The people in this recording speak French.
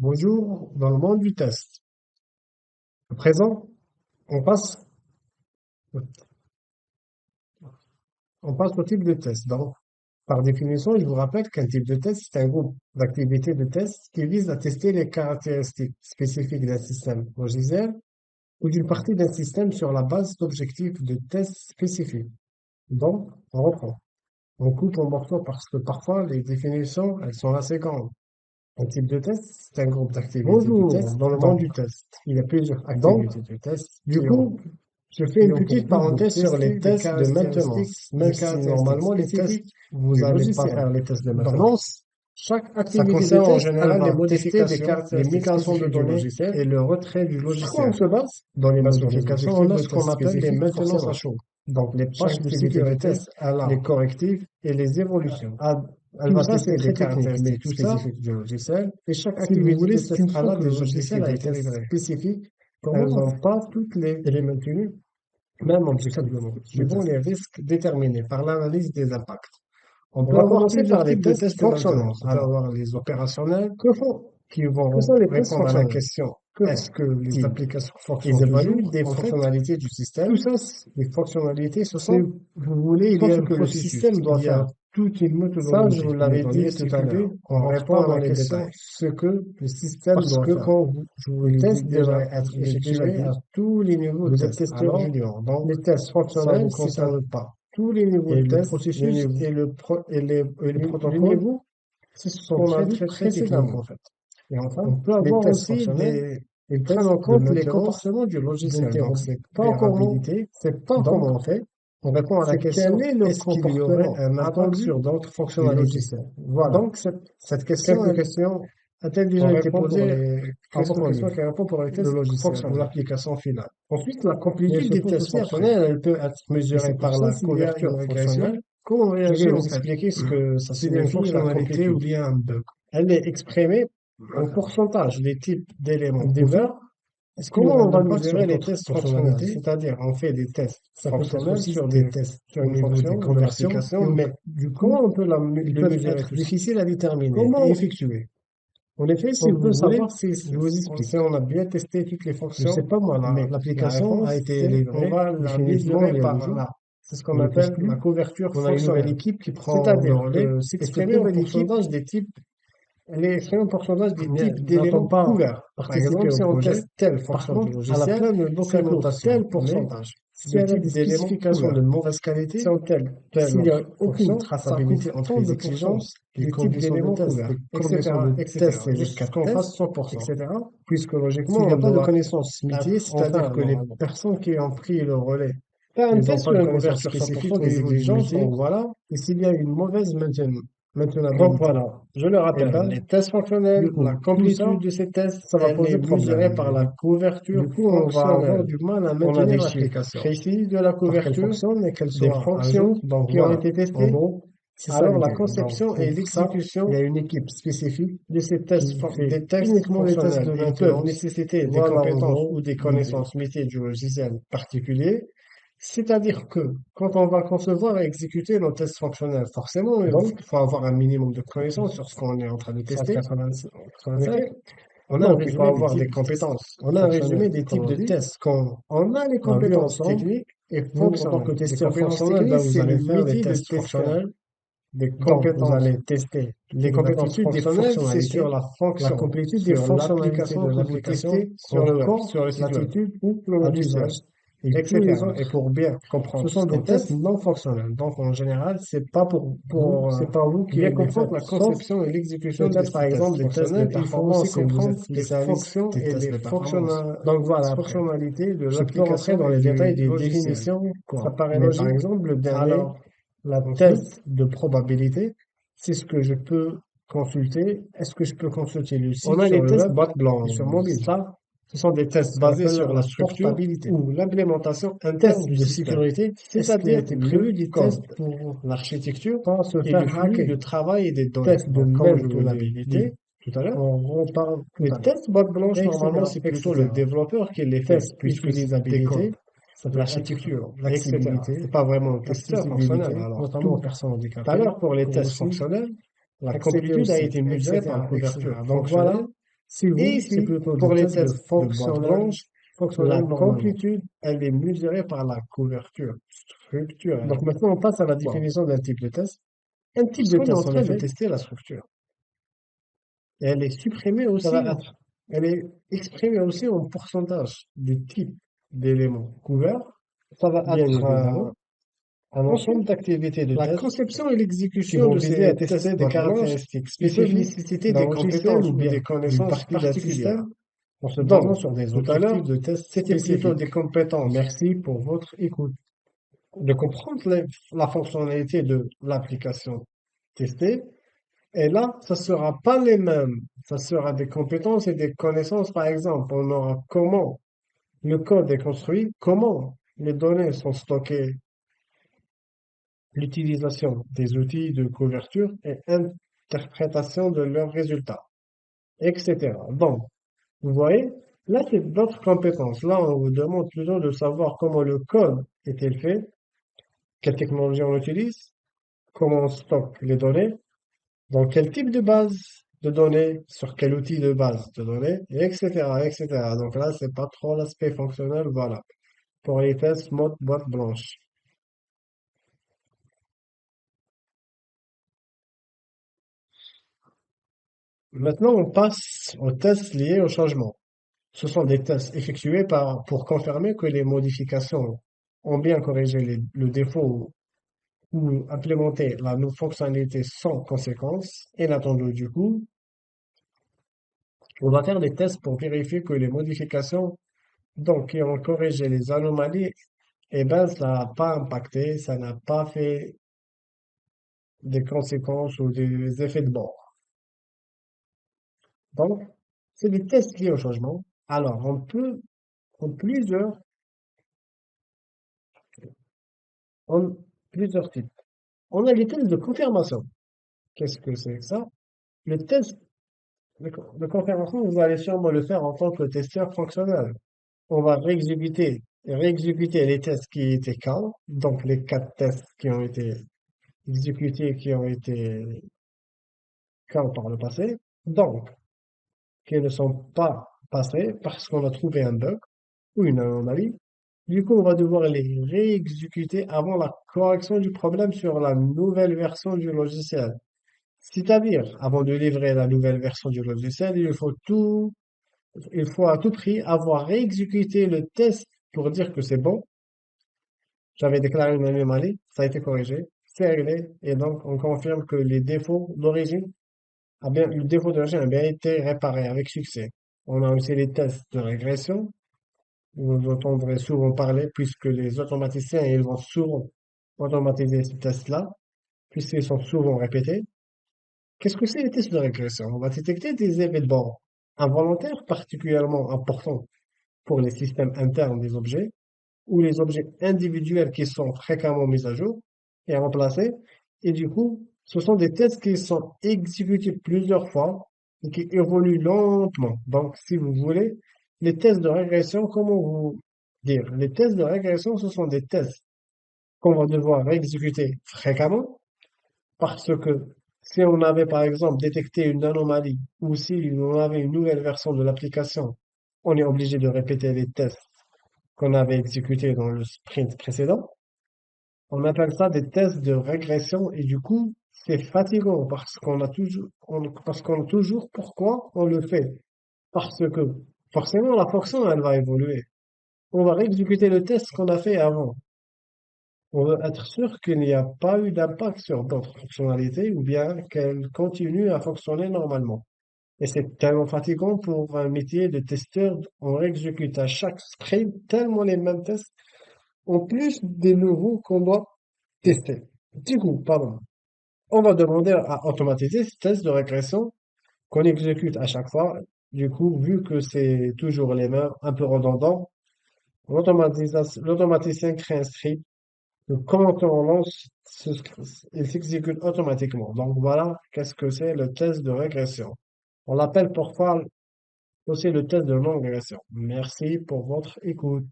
Bonjour, dans le monde du test. À présent, on passe, on passe au type de test. Donc, par définition, je vous rappelle qu'un type de test, c'est un groupe d'activités de test qui vise à tester les caractéristiques spécifiques d'un système logiciel ou d'une partie d'un système sur la base d'objectifs de test spécifiques. Donc, on reprend. On coupe en morceaux parce que parfois, les définitions, elles sont assez grandes. Un type de test, c'est un groupe d'activités de Bonjour, test dans le monde dans du test. il y a plusieurs Donc, activités de test du coup, je fais qui une ont pour petite but de parenthèse sur les tester des tests de caractéristiques, maintenance. Même si normalement les tests, spécifiques vous du n'allez pas logiciel. faire les tests de Donc, maintenance. chaque Ça activité de concerne en test, elle général les va tester des modifications, les caractéristiques migrations de spécifiques du données logiciel. et le retrait du Sur quoi on logiciel. se base? Dans les Sur des modifications, objectifs on a de ce qu'on test appelle les spécifiques, maintenances à forcément. chaud. Donc, Chaque chaque activité activité de de test test, elle les a correctifs et les évolutions. a- Elle tout va ça, c'est tester des très technique, mais caractéristiques tout ça, spécifiques du logiciel. et chaque Si vous activité voulez, de c'est test, une elle fois a que le des logiciel objectifs a de été test livré. spécifiques. Elles Comment n'ont pas toutes les, elle est maintenue? mêmes Tout objectifs simplement, de suivant test. les risques déterminés par l'analyse des impacts. On On peut va avoir commencer plusieurs par les types de tests tests de maintenance. fonctionnels. On peut Alors, avoir les opérationnels que font, qui que vont sont les tests répondre à la fonctionnels? question Que est-ce que les font-ils? applications Ils fonctionnent évaluent toujours? des En fait, fonctionnalités du tout système. ça, Les fonctionnalités, si vous voulez, il y sont a ce un que le processus, système doit il y a faire. toute une Ça, je méthodologie. vous Vous l'avais dit voyez, tout si à vous l'heure. voulez, On on rentre répond pas à dans la les question détails. ce que le système Parce doit que faire. quand je vous Le l'ai test déjà, devrait être j'ai déjà effectué dit, à tous les niveaux de vous êtes test. testeur Alors, junior. Donc, les tests ça vous fonctionnels, c'est à concerne pas. Tous les niveaux et de le test, processus et le les protocole niveaux ce sont sont très, très, très, très, très très techniques, techniques. en fait. Et enfin, On peut les avoir tests aussi fonctionnels, ils ils prennent tests en de compte les maintenance comportements du logiciel. Donc, d'interopérabilité. c'est pas Donc, comment on fait. on répond à la C'est quel question, est le est-ce qu'il y aurait comportement un impact attendu sur d'autres du fonctionnalités? logiciel. Voilà. Donc, cette question, Quelques questions, a-t-elle on déjà été répond pour posée les à vos questions questions qui qui répondent pour les le tests logiciel ou fonctionnel. l'application finale? Ensuite, la Mais il complétude se des pose tests aussi après. fonctionnels, elle peut être Et mesurée c'est pour par ça, la s'il y a une couverture régression, fonctionnelle. Comment on je vais réagit en vous cas expliquer ce que ça s'il y a une signifie, la fonctionnalité ou complétude. bien un bug? Elle est exprimée en pourcentage des types d'éléments Dévelop- couverts. Est-ce qu'il y Comment aura on un va impact sur mesurer les d'autres tests fonctionnels? fonctionnalités? C'est-à-dire, on fait des tests Ça peut être fonctionnels aussi sur des tests sur au une niveau des fonction de conversions. l'application, mais Du comment coup, on peut ils le peuvent mesurer être tout ça? difficiles à déterminer et Comment, effectuer. en effet, si On peut vous voulez, savoir je vous explique. Si on a bien testé toutes les je sais fonctions, pas moi, mais la l'application a réponse, été c'est on livrée va la définitivement mesurer il y a deux par jours, là. c'est ce qu'on On appelle la exclut, couverture on a une nouvelle fonctionnelle. équipe qui prend le C'est-à-dire relais que et c'est cette exprimé en nouvelle équipe pourcentage des types, elle est exprimée en pourcentage des types n'attend d'éléments pas couverts. Par participer exemple, au si on projet. teste telle Par fonction du contre, à la logiciel, pleine ça couvre documentation. tel Mais pourcentage si de elle a des types d'éléments spécifications de couverts. mauvaise Si qualité, on telle s'il n'y a autre aucune fonction, ça traçabilité couvre entre tant les de pourcents exigences, les des types conditions de d'éléments test, couverts, les conditions de test etc. et les cas Jusqu'à de qu'on fasse test, 100%. etc. Puisque logiquement, S'il n'y on a pas de doit connaissances métiers, être, c'est-à-dire enfin, que les les personnes qui ont pris le relais, faire un ils n'ont test pas sur de une connaissances couverture spécifiques 100% au des niveau du exigences, métier. donc voilà. Et s'il y a une mauvaise Donc maintenabilité, voilà, je le eh rappelle, ben, les tests du fonctionnels, la coup, tout ça, complétude de ces tests, ça va elle est poser mesurée problème. par la couverture Du coup, on va avoir fonctionnelle. du mal à On a des maintenir chiffres l'application précis de la pour qu'elle couverture, fonctionne et qu'elle des soit à jour. fonctions Donc qui ont voilà, été en testées. gros, c'est ça Alors la l'idée. Donc conception et pour ça, il y l'exécution a une équipe spécifique de ces qui fait des tests uniquement les tests fonctionnels, de ils peuvent maintenance. nécessiter des Voilà en compétences ou gros des l'idée. connaissances métiers du logiciel particulier. C'est-à-dire que quand on va concevoir et exécuter nos tests fonctionnels, forcément, il Donc, faut avoir un minimum de connaissances sur ce qu'on est en train de tester. 185, En effet, on a un donc il faut résumé des avoir des types, compétences on a un résumé fonctionnelles, des comme types on de dit. tests on a les On a vu compétences ensemble. techniques et Vous, en tant que fonctionnelles. Les testeur compétences fonctionnel, ben, techniques, vous c'est allez le faire des métier de tests tester. fonctionnels. Des Donc, vous compétences, allez tester les une compétences aptitude des fonctionnelles, c'est fonctionnalités, sur la la fonction, complétude des sur fonctionnalités l'application de que vous l'application testez sur le en web, sur corps, le site web l'attitude ou le à logiciel, l'usage. Et tous les etc. Et autres, pour bien ce comprendre sont ce des qu'on tests teste, non fonctionnels. Donc, en général, c'est pour pas vous qui bien les comprendre faites. la Sauf conception et l'exécution de peut-être, par ces tests exemple, des tests de fonctionnels, il faut aussi performance si vous êtes comprendre les spécialiste fonctions des et tests les de performance. fonctionna- Donc, voilà, après. fonctionnalités de Je peux rentrer l'application dans et les détails du des logiciel. définitions, Ça quoi. paraît Mais par logique? exemple, le dernier, Alors, la ensuite, test de probabilité, c'est ce que je peux consulter. Est-ce que je peux consulter le on site a sur les le tests web boîte et sur blanche. mobile? Ça, ce sont des C'est tests ce qu'on basés appelle sur la la structure portabilité. ou l'implémentation interne Test du de système, sécurité, est-ce qu'il a c'est-à-dire été prévu le des tests code, pour l'architecture pas se et le faire flux hacker? de travail et des données. Test de Donc, comme je vous l'ai dit maintenabilité, tout à l'heure, on reparle tout les à l'heure, tests boîte blanche, normalement, etc., c'est plutôt le etc. développeur qui les fait, Test puisque c'est des utilisabilité, codes, ça peut être l'architecture, etc. l'accessibilité, C'est pas vraiment un testeur fonctionnel. l'accessibilité, Alors, notamment aux tout personnes à handicapées, l'heure, pour les pour tests aussi fonctionnels, la accéder au complétude a site, été mesurée par etc., etc. couverture Donc voilà, fonctionnelle Si oui, c'est Ici, plutôt pour des les tests tests de boîte fonctionnels, blanche. La fonctionnels normalement. complétude, elle est mesurée par la couverture Structurels. Donc maintenant, on passe à la Wow. définition d'un type de test. Un type Parce de qu'on est en test, en train de effet, tester la structure. et elle est supprimée Ça va aussi, être, elle est exprimée aussi en pourcentage du type d'éléments couverts, ça va bien être évidemment. un ensemble Ensuite, d'activités de la tests conception et qui l'exécution vont de viser à ces tests tester des boîte blanche, caractéristiques ils peuvent spécifiques nécessiter d'un des logiciel compétences ou ou bien des d'une connaissances partie d'un particulières. système en se basant Donc, sur des tout à l'heure, objectifs de test c'était plutôt spécifiques. des compétences Merci pour votre écoute. de comprendre la fonctionnalité de l'application testée. Et là, ça sera pas les mêmes. Ça sera des compétences et des connaissances. Par exemple, on aura comment le code est construit, comment les données sont stockées, l'utilisation des outils de couverture et interprétation de leurs résultats, etc. Donc, vous voyez, là, c'est d'autres compétences. Là, on vous demande plutôt de savoir comment le code est-il fait, quelle technologie on utilise, comment on stocke les données, dans quel type de base de données, sur quel outil de base de données, etc., etc. Donc là, c'est pas trop l'aspect fonctionnel, voilà. Pour les tests mode boîte blanche. Maintenant, on passe aux tests liés au changement. Ce sont des tests effectués pour confirmer que les modifications ont bien corrigé le défaut ou implémenté la nouvelle fonctionnalité sans conséquence inattendue du coup. On va faire des tests pour vérifier que les modifications donc, qui ont corrigé les anomalies, eh ben, ça n'a pas impacté, ça n'a pas fait des conséquences ou des effets de bord. Donc, c'est des tests liés au changement. Alors, en plusieurs, en plusieurs types. On a les tests de confirmation. Qu'est-ce que c'est que ça? Le test de confirmation, vous allez sûrement le faire en tant que testeur fonctionnel. On va réexécuter les tests qui étaient cas, donc les 4 tests qui ont été exécutés, qui ont été cas par le passé, donc qui ne sont pas passés parce qu'on a trouvé un bug ou une anomalie. Du coup, on va devoir les réexécuter avant la correction du problème sur la nouvelle version du logiciel. C'est-à-dire, avant de livrer la nouvelle version du logiciel, il faut à tout prix avoir réexécuté le test pour dire que c'est bon. J'avais déclaré une anomalie, ça a été corrigé, c'est réglé, et donc on confirme que les défauts d'origine le défaut d'origine a bien été réparé avec succès. On a aussi les tests de régression. Vous entendrez souvent parler puisque les automaticiens, ils vont souvent automatiser ces tests-là, puisqu'ils sont souvent répétés. Qu'est-ce que c'est les tests de régression? On va détecter des effets de bord involontaires particulièrement importants pour les systèmes internes des objets ou les objets individuels qui sont fréquemment mis à jour et remplacés. Et du coup, ce sont des tests qui sont exécutés plusieurs fois et qui évoluent lentement. Donc, si vous voulez, les tests de régression, comment vous dire? Les tests de régression, ce sont des tests qu'on va devoir exécuter fréquemment parce que si on avait par exemple détecté une anomalie ou si on avait une nouvelle version de l'application, on est obligé de répéter les tests qu'on avait exécutés dans le sprint précédent. On appelle ça des tests de régression et du coup, c'est fatigant parce qu'on a toujours pourquoi on le fait. Parce que forcément, la fonction, elle va évoluer. On va réexécuter le test qu'on a fait avant. On veut être sûr qu'il n'y a pas eu d'impact sur d'autres fonctionnalités ou bien qu'elle continue à fonctionner normalement. Et c'est tellement fatigant pour un métier de testeur. On réexécute à chaque sprint tellement les mêmes tests, en plus des nouveaux qu'on doit tester. Du coup, pardon, on va demander à automatiser ce test de régression qu'on exécute à chaque fois. Du coup, vu que c'est toujours les mêmes, un peu redondant, l'automaticien crée un script. Donc, quand on lance ce script, il s'exécute automatiquement. Donc voilà, qu'est-ce que c'est le test de régression. On l'appelle parfois aussi le test de non-régression. Merci pour votre écoute.